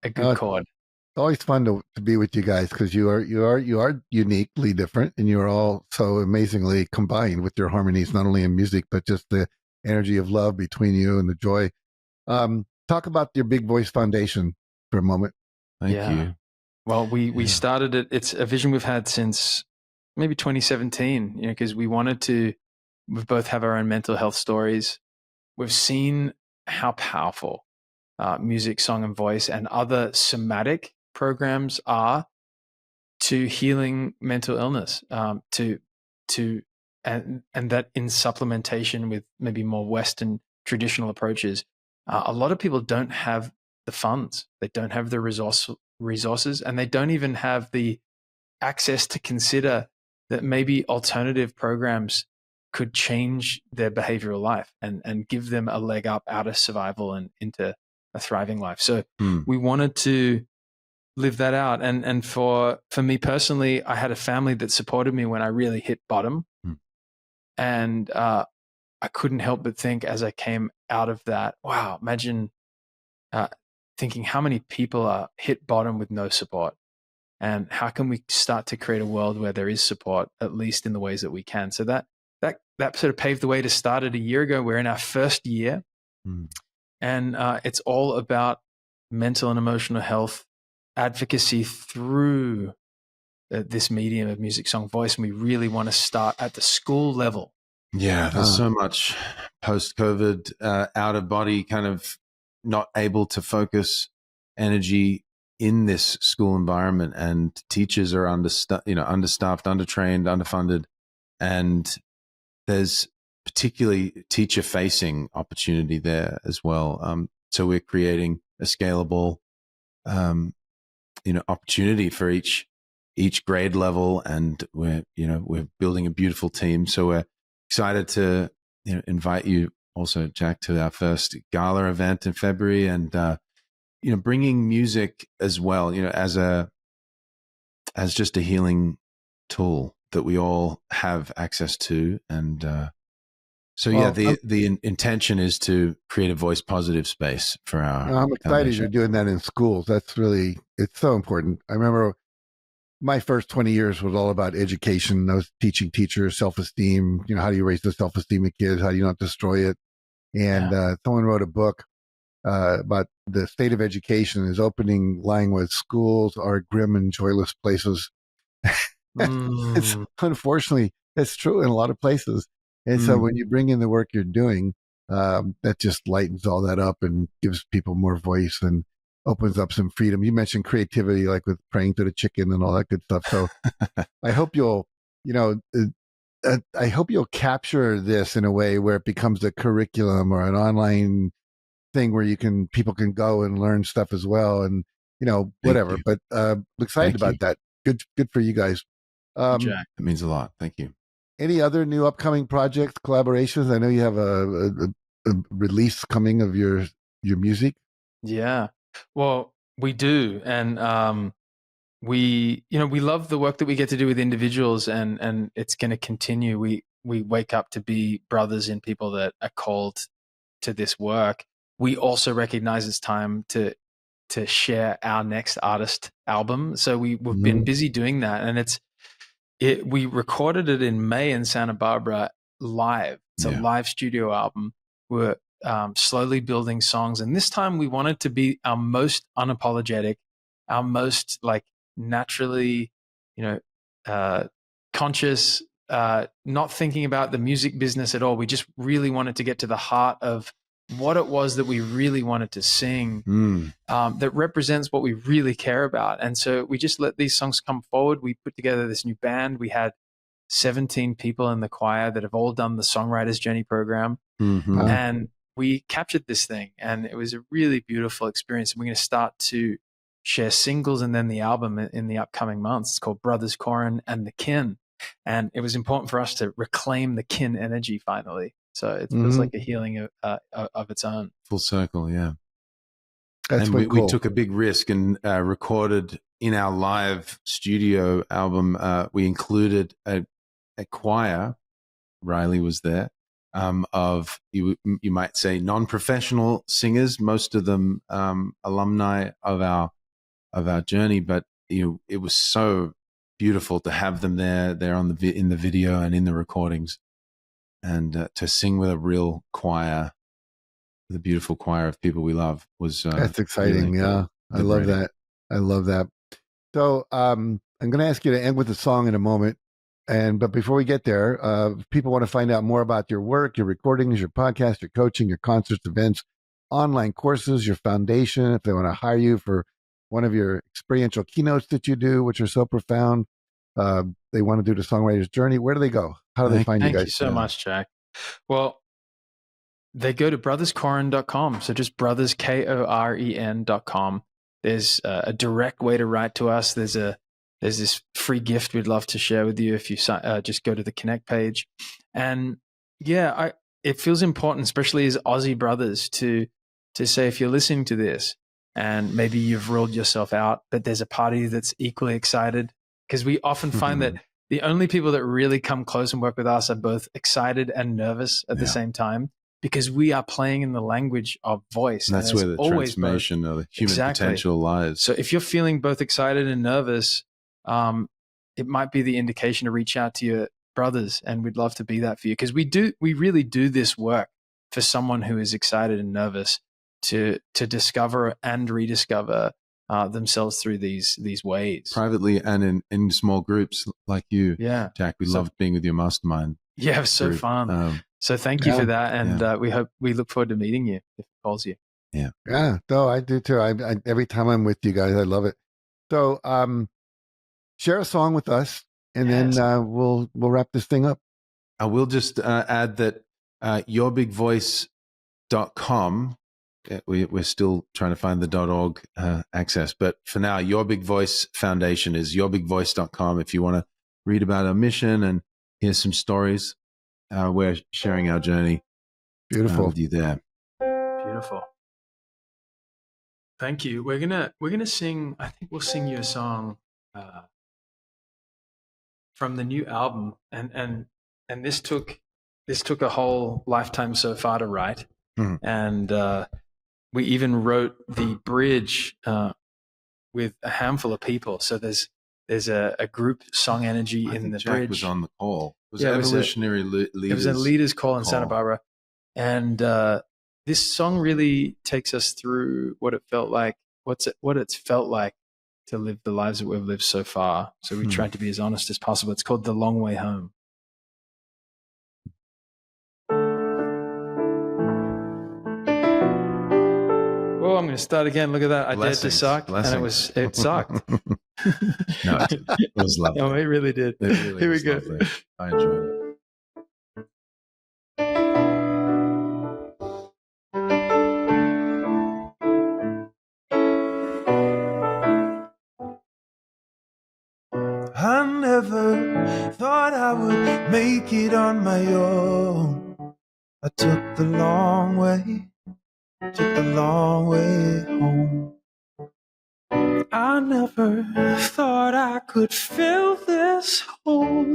Speaker 2: a good chord.
Speaker 1: It's always fun to be with you guys because you are uniquely different, and you're all so amazingly combined with your harmonies, not only in music but just the energy of love between you and the joy. Talk about your Big Voice Foundation for a moment.
Speaker 3: Thank you.
Speaker 2: Well, we started it. It's a vision we've had since maybe 2017. Because we wanted to. We both have our own mental health stories. We've seen how powerful music, song, and voice and other somatic programs are to healing mental illness, and that in supplementation with maybe more Western traditional approaches, a lot of people don't have the funds, they don't have the resources, and they don't even have the access to consider that maybe alternative programs could change their behavioral life and give them a leg up out of survival and into a thriving life. So we wanted to live that out. And for me personally, I had a family that supported me when I really hit bottom. And I couldn't help but think as I came out of that, wow, imagine thinking how many people are hit bottom with no support. And how can we start to create a world where there is support, at least in the ways that we can? So that sort of paved the way to start it a year ago. We're in our first year, and it's all about mental and emotional health advocacy through this medium of music, song, voice. And we really want to start at the school level.
Speaker 3: Yeah, there's so much post-COVID out of body, kind of not able to focus energy in this school environment, and teachers are understaffed, undertrained, underfunded, and there's particularly teacher-facing opportunity there as well. So we're creating a scalable, opportunity for each grade level, and we're building a beautiful team. So we're excited to invite you also, Jack, to our first gala event in February, and bringing music as well, as just a healing tool that we all have access to. And the intention is to create a voice positive space for our
Speaker 1: I'm excited
Speaker 3: foundation.
Speaker 1: you're doing that in schools. It's so important. I remember my first 20 years was all about education. I was teaching teachers self-esteem. How do you raise the self-esteem of kids? How do you not destroy it? And someone wrote a book about the state of education. His opening line was, "Schools are grim and joyless places." It's unfortunately, it's true in a lot of places. And so when you bring in the work you're doing, that just lightens all that up and gives people more voice and opens up some freedom. You mentioned creativity, like with praying to the chicken and all that good stuff. So I hope you'll capture this in a way where it becomes a curriculum or an online thing where people can go and learn stuff as well, and whatever. But I'm excited about that. Good for you guys.
Speaker 3: Jack, that means a lot. Thank you.
Speaker 1: Any other new upcoming projects, collaborations? I know you have a release coming of your music.
Speaker 2: Yeah, well, we do, and we love the work that we get to do with individuals, and it's going to continue. We wake up to be brothers in people that are called to this work. We also recognize it's time to share our next artist album. So we've been busy doing that, and we recorded it in May in Santa Barbara live. It's a live studio album. We're slowly building songs, and this time we wanted to be our most unapologetic, our most naturally, conscious, not thinking about the music business at all. We just really wanted to get to the heart of what it was that we really wanted to sing, that represents what we really care about. And so we just let these songs come forward. We put together this new band. We had 17 people in the choir that have all done the Songwriters Journey program. And we captured this thing, and it was a really beautiful experience. And we're going to start to share singles and then the album in the upcoming months. It's called Brothers Koren and the Kin. And it was important for us to reclaim the kin energy finally. So it feels like a healing of its own.
Speaker 3: Full circle, yeah.
Speaker 1: That's
Speaker 3: and
Speaker 1: cool.
Speaker 3: We took a big risk and recorded in our live studio album. We included a choir. Riley was there, of you might say non-professional singers, most of them alumni of our journey. But it was so beautiful to have them there. They're in the video and in the recordings. And to sing with a real choir, the beautiful choir of people we love, was
Speaker 1: that's exciting.
Speaker 3: Really
Speaker 1: I love that. I love that. So I'm going to ask you to end with a song in a moment, but before we get there, if people want to find out more about your work, your recordings, your podcast, your coaching, your concerts, events, online courses, your foundation, if they want to hire you for one of your experiential keynotes that you do, which are so profound, they want to do the Songwriter's Journey, where do they go? How do they find you guys?
Speaker 2: Thank you so much, Jack. Well, they go to brotherskoren.com. So just brothers, KOREN.com. There's a direct way to write to us. There's this free gift we'd love to share with you if you just go to the Connect page. And it feels important, especially as Aussie brothers, to say, if you're listening to this and maybe you've ruled yourself out, but there's a party that's equally excited, because we often find that the only people that really come close and work with us are both excited and nervous at the same time, because we are playing in the language of voice.
Speaker 3: And that's where the transformation of the human potential lies.
Speaker 2: So if you're feeling both excited and nervous, it might be the indication to reach out to your brothers, and we'd love to be that for you, because we really do this work for someone who is excited and nervous to discover and rediscover themselves through these ways.
Speaker 3: Privately and in small groups like you, Jack. We loved being with your mastermind.
Speaker 2: Yeah, it was so fun. So thank you for that, and we look forward to meeting you if it calls you.
Speaker 1: Yeah. No, I do too. I every time I'm with you guys, I love it. So, share a song with us, and then we'll wrap this thing up.
Speaker 3: I will just add that yourbigvoice.com. We're still trying to find the .org access, but for now, Your Big Voice Foundation is yourbigvoice.com. If you want to read about our mission and hear some stories, we're sharing our journey.
Speaker 1: Beautiful
Speaker 3: with you there.
Speaker 2: Beautiful. Thank you. We're gonna sing. I think we'll sing you a song from the new album, and this took a whole lifetime so far to write, and we even wrote the bridge with a handful of people. So there's a group song energy in the
Speaker 3: Jack
Speaker 2: bridge.
Speaker 3: Was on the call. It was evolutionary leaders.
Speaker 2: It was a leaders call in Santa Barbara, and this song really takes us through what it felt like. What it's felt like to live the lives that we've lived so far. So we tried to be as honest as possible. It's called "The Long Way Home." Oh, I'm going to start again. Look at that. I dared to suck.
Speaker 3: Blessings.
Speaker 2: And it sucked.
Speaker 3: No, it was lovely.
Speaker 2: Oh, it really did. Here we go.
Speaker 3: Lovely. I enjoyed it. I never thought I would make it on my own. I took the long way home. I never thought I could fill this hole.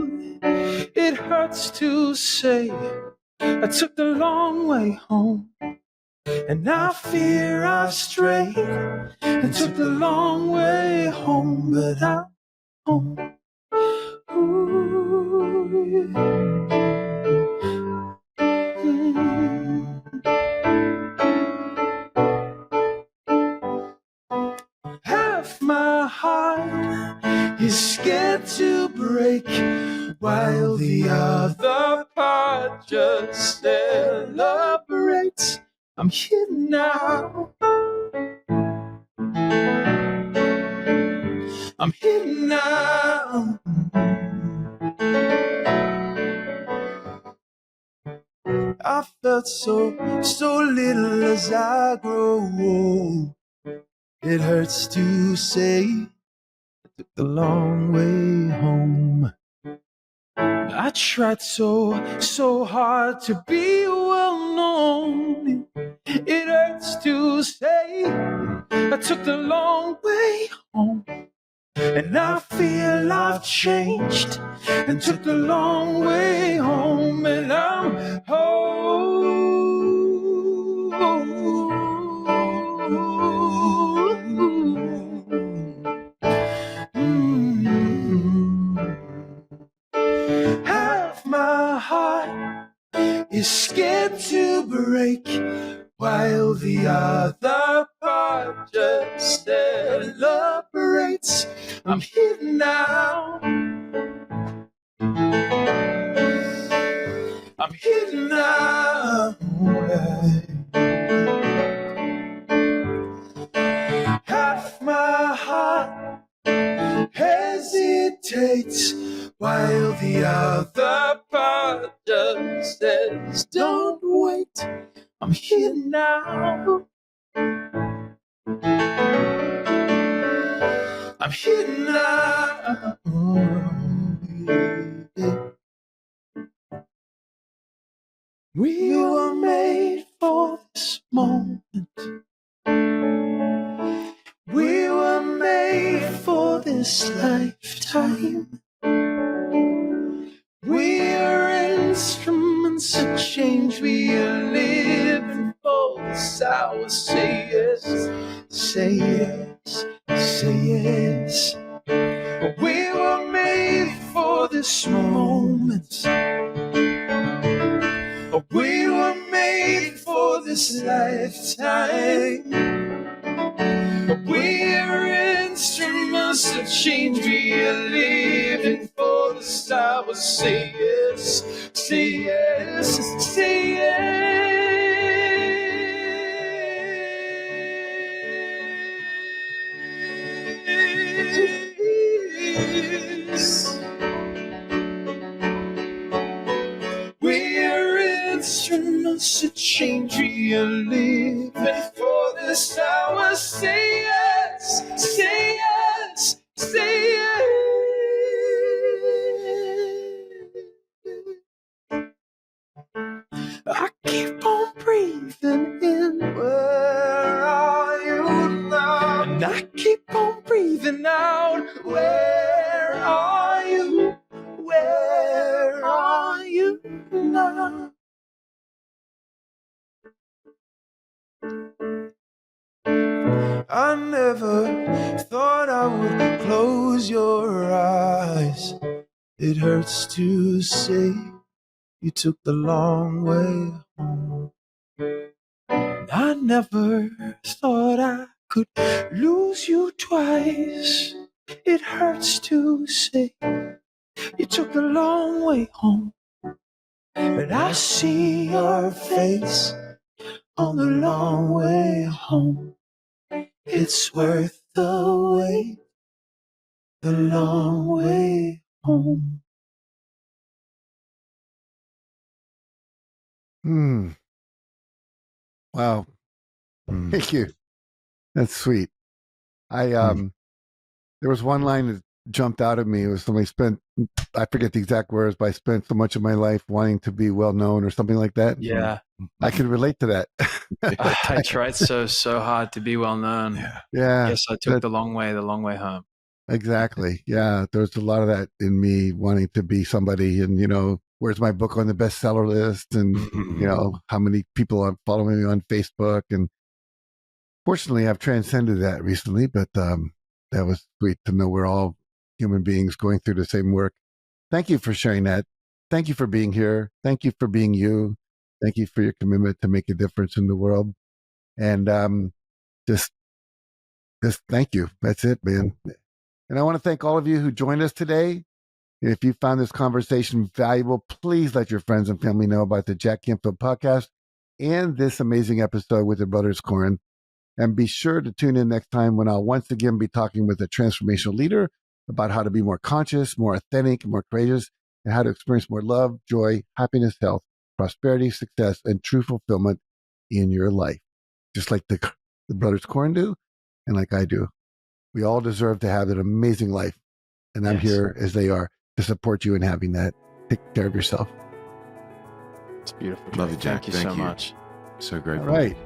Speaker 3: It hurts to say I took the long way home. And I fear I strayed and took the long way home, but I'm home. Half my heart is scared to break, while the other part just celebrates. I'm here now. I'm here now. I felt so little as I grow old. It hurts to say I took the long way home. I tried so hard to be well known. It hurts to say I took the long way home. And I feel I've changed and took the long way home, and I'm home. Half my heart is scared to break, while the other part just celebrates. I'm here now. I'm here now. Half my heart hesitates, while the other part just says, don't wait. I'm here now. I'm here now. We were made for this moment. We were made for this lifetime. hour. Say yes, say yes, say yes. We were made for this moment. We were made for this lifetime. We're instruments of change. We are living for this hour. Say yes, say yes, say yes. We're instruments of change. We are living for this hour. Say yes, say yes, say yes. I keep on breathing in. Where are you now? And I keep on breathing out. Where are you? Where are you now? I never thought I would close your eyes. It hurts to say you took the long way home. I never thought I could lose you twice. It hurts to say you took the long way home. But I see your face on the long way home. It's worth the wait, the long way home.
Speaker 1: Wow. Thank you. That's sweet. There was one line that jumped out at me. It was somebody I forget the exact words, but I spent so much of my life wanting to be well known or something like that.
Speaker 2: Yeah.
Speaker 1: I can relate to that.
Speaker 2: I tried so hard to be well known.
Speaker 1: Yeah.
Speaker 2: Yes, I took the long way home.
Speaker 1: Exactly. Yeah. There's a lot of that in me wanting to be somebody and, where's my book on the bestseller list and, how many people are following me on Facebook. And fortunately, I've transcended that recently, but that was sweet to know we're all human beings going through the same work. Thank you for sharing that. Thank you for being here. Thank you for being you. Thank you for your commitment to make a difference in the world. And just thank you. That's it, man. And I want to thank all of you who joined us today. If you found this conversation valuable, please let your friends and family know about the Jack Canfield podcast and this amazing episode with the Brothers Koren. And be sure to tune in next time when I'll once again be talking with a transformational leader about how to be more conscious, more authentic, more courageous, and how to experience more love, joy, happiness, health, prosperity, success, and true fulfillment in your life. Just like the Brothers Koren do and like I do. We all deserve to have an amazing life. And I'm here as they are to support you in having that. Take care of yourself.
Speaker 2: It's beautiful.
Speaker 3: Love you, Jack.
Speaker 2: Thank you so much.
Speaker 3: So grateful.
Speaker 1: All right.